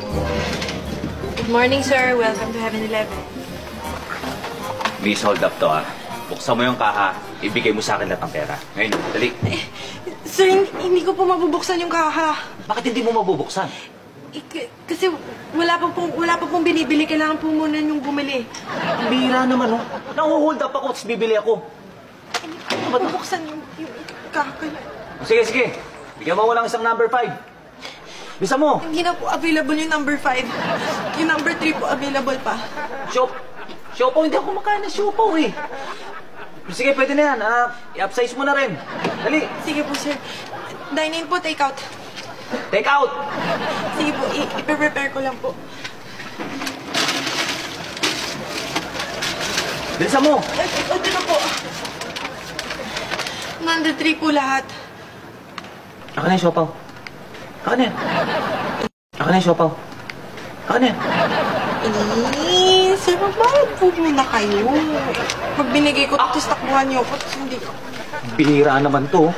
Good morning, sir. Welcome to 7-Eleven. Miss, hold up to Buksan mo yung kaha, ibigay mo sa akin lahat ng pera. Ngayon, dali. Sir, hindi ko po mabubuksan yung kaha. Bakit hindi mo mabubuksan? Kasi wala pa pong binibili. Kailangan po muna yung bumili. Ang bihira naman, oh. Nang-hold up ako, tapos bibili ako. Hindi ko mabubuksan yung kaha. Sige, sige. Bigyan mo lang isang number 5. Bisa mo. Hindi na po available yung number 5. Yung number 3 po available pa. Siopaw, hindi ako makain ng siopaw eh. Sige, pwede na yan. I-upsize mo na rin. Dali. Sige po, sir. Dine-in po, take out. Take out! Sige po, i-prepare ko lang po. Bilisan mo! Ito na po. Number 3 po lahat. Ako na yung siopaw. Ako na yan. Ako na yung siopaw. Ako na yan. Sir, magbayad po muna kayo. Pag binigay ko, tapos takbuhan niyo ako, tapos hindi ko. Bihira naman to.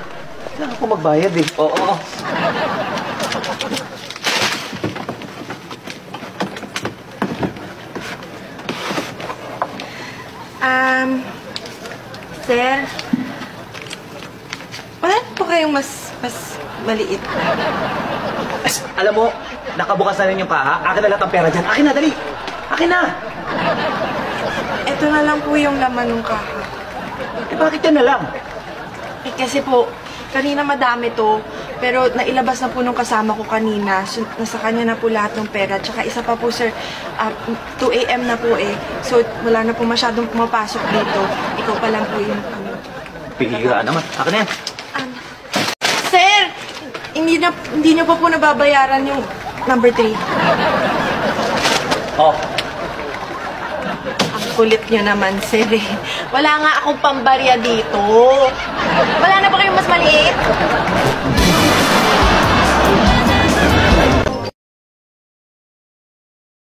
Kailangan ko magbayad eh. Oo. Sir, wala po kayong mas maliit. Alam mo, nakabukas na rin yung kaha. Akin na lahat ang pera dyan. Akin na, dali. Akin na. Ito na lang po yung laman ng kaha. Eh, bakit yan na lang? Eh, kasi po, kanina madami to. Pero nailabas na po nung kasama ko kanina. So, nasa kanya na po lahat ng pera. Tsaka isa pa po, sir, 2 a.m. na po eh. So, wala na po masyadong pumapasok dito. Ikaw pa lang po yung Bihira naman. Akin na yan. Sir! Hindi niyo pa po nababayaran yung number 3. Oh. Ang kulit niyo naman, sir eh. Wala nga akong pambarya dito. Wala na ba kayong mas maliit?